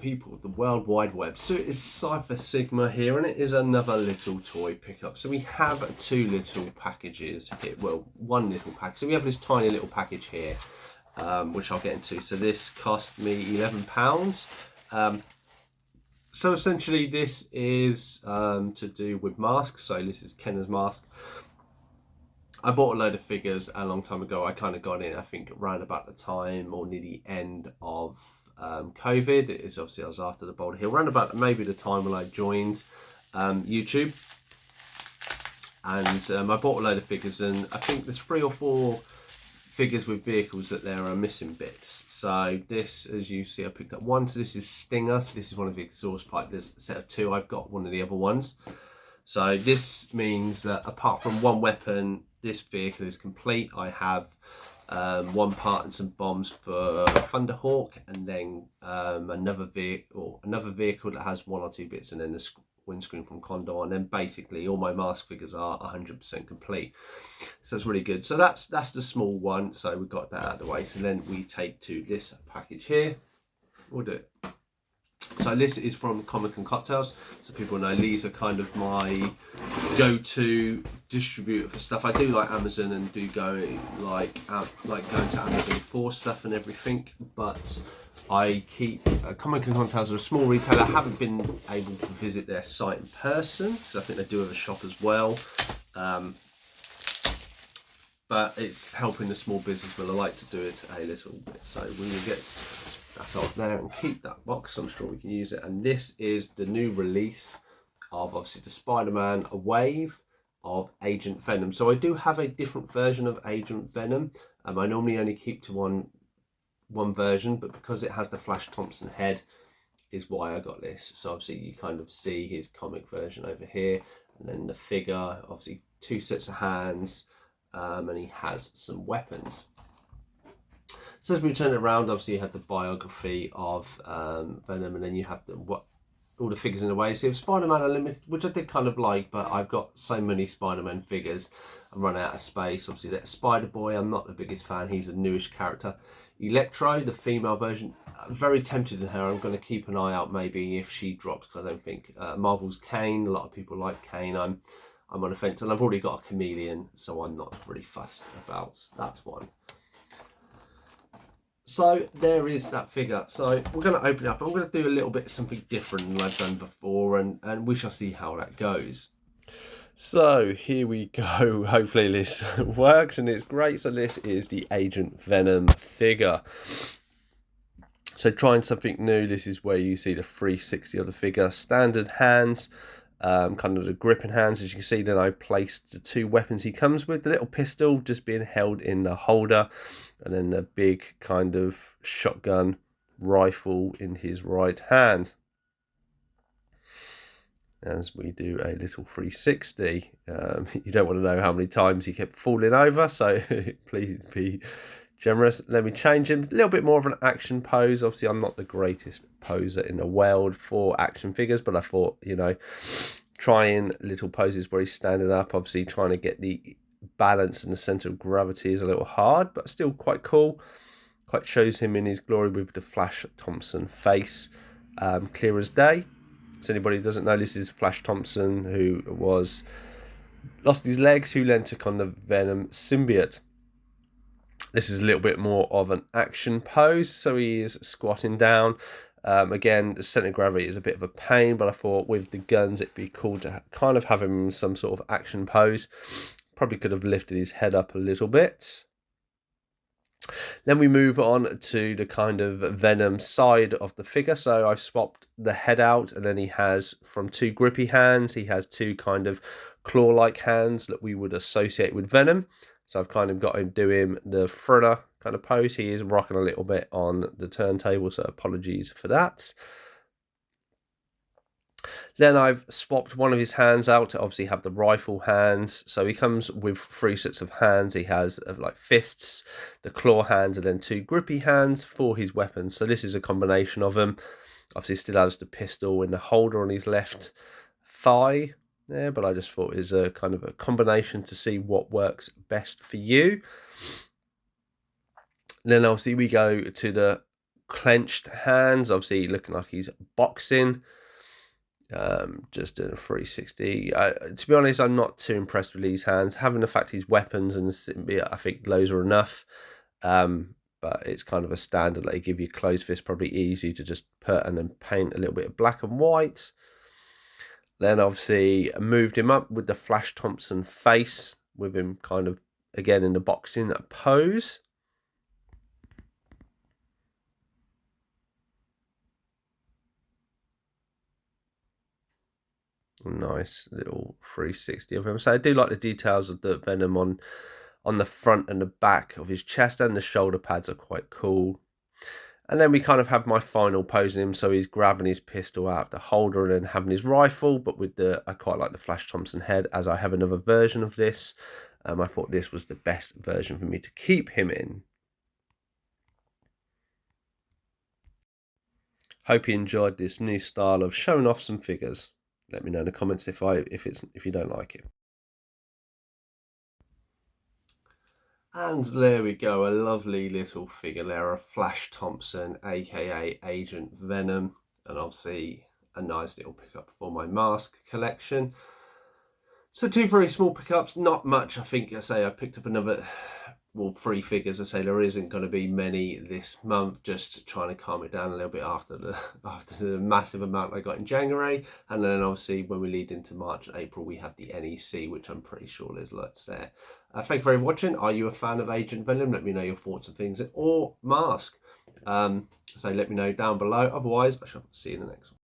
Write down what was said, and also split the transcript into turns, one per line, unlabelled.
people of the World Wide Web. So it is Cypher Sigma here, and it is another little toy pickup. So we have two little packages here, well, one little package. So we have this tiny little package here, which I'll get into. So this cost me £11. So essentially this is to do with masks. So this is Kenner's mask. I bought a load of figures a long time ago. I kind of got in, I think, around about the time or near the end of COVID. It is obviously, I was after the Boulder Hill, around about maybe the time when I joined YouTube. And I bought a load of figures, and I think there's 3 or 4 figures with vehicles that there are missing bits. So this, as you see, I picked up one. So this is Stinger. So this is one of the exhaust pipe. There's a set of 2. I've got one of the other ones. So this means that apart from one weapon, this vehicle is complete. I have one part and some bombs for Thunderhawk, and then another vehicle that has 1 or 2 bits, and then the windscreen from Condor, and then basically all my mask figures are 100% complete. So that's really good. So that's the small one. So we've got that out of the way. So then we take to this package here. We'll do it. So this is from Comic and Cocktails. So people know these are kind of my go-to distributor for stuff. I do like Amazon and do go like going to Amazon for stuff and everything, but I keep Comic and Cocktails are a small retailer. I haven't been able to visit their site in person because I think they do have a shop as well. But it's helping the small business, but I like to do it a little bit. So we will get that off there and keep that box. I'm sure we can use it. And this is the new release of, obviously, the Spider-Man, a wave of Agent Venom. So I do have a different version of Agent Venom. I normally only keep to one version, but because it has the Flash Thompson head is why I got this. So obviously you kind of see his comic version over here, and then the figure, obviously 2 sets of hands, and he has some weapons. So as we turn it around, obviously you have the biography of Venom, and then you have all the figures in a way. So you have Spider-Man Unlimited, which I did kind of like, but I've got so many Spider-Man figures, I'm running out of space. Obviously that Spider-Boy, I'm not the biggest fan, he's a newish character. Electro, the female version, I'm very tempted in her. I'm going to keep an eye out maybe if she drops, because I don't think Marvel's Kane, a lot of people like Kane. I'm on the fence, and I've already got a Chameleon, so I'm not really fussed about that one. So there is that figure. So we're going to open it up. I'm going to do a little bit something different than I've done before, and we shall see how that goes. So here we go. Hopefully this works, and it's great. So this is the Agent Venom figure. So trying something new. This is where you see the 360 of the figure. Standard hands. Kind of the gripping hands, as you can see. Then I placed the 2 weapons he comes with, the little pistol just being held in the holder, and then the big kind of shotgun rifle in his right hand. As we do a little 360, you don't want to know how many times he kept falling over, so please be generous. Let me change him a little bit more of an action pose. Obviously I'm not the greatest poser in the world for action figures, but I thought, you know, trying little poses where he's standing up, obviously trying to get the balance and the center of gravity is a little hard, but still quite cool. Quite shows him in his glory with the Flash Thompson face, clear as day. So anybody who doesn't know, this is Flash Thompson, who lost his legs, who then took on the Venom symbiote. This is a little bit more of an action pose, so he is squatting down. Again, the centre of gravity is a bit of a pain, but I thought with the guns it'd be cool to kind of have him in some sort of action pose. Probably could have lifted his head up a little bit. Then we move on to the kind of Venom side of the figure. So I've swapped the head out, and then he has, from 2 grippy hands, he has 2 kind of claw-like hands that we would associate with Venom. So I've kind of got him doing the Thriller kind of pose. He is rocking a little bit on the turntable, so apologies for that. Then I've swapped one of his hands out to obviously have the rifle hands. So he comes with 3 sets of hands. He has like fists, the claw hands, and then 2 grippy hands for his weapons. So this is a combination of them. Obviously still has the pistol in the holder on his left thigh there, but I just thought it was a kind of a combination to see what works best for you. Then obviously we go to the clenched hands, obviously looking like he's boxing. Just doing a 360. To be honest, I'm not too impressed with Lee's hands. Having the fact he's weapons, and I think those are enough. But it's kind of a standard that they give you. Closed fist, probably easy to just put and then paint a little bit of black and white. Then obviously moved him up with the Flash Thompson face, with him kind of again in the boxing pose. Nice little 360 of him. So I do like the details of the Venom on the front and the back of his chest, and the shoulder pads are quite cool. And then we kind of have my final posing him, so he's grabbing his pistol out of the holder and then having his rifle, but with I quite like the Flash Thompson head, as I have another version of this. I thought this was the best version for me to keep him in. Hope you enjoyed this new style of showing off some figures. Let me know in the comments if you don't like it. And there we go, a lovely little figure there of Flash Thompson, aka Agent Venom, and obviously a nice little pickup for my mask collection. So 2 very small pickups, not much. I think I picked up another, well, 3 figures. I say there isn't going to be many this month, just trying to calm it down a little bit after the massive amount I got in January. And then obviously when we lead into March and April, we have the NEC, which I'm pretty sure there's lots there. Thank you for watching. Are you a fan of Agent Venom? Let me know your thoughts and things, or Mask. So let me know down below. Otherwise, I shall see you in the next one.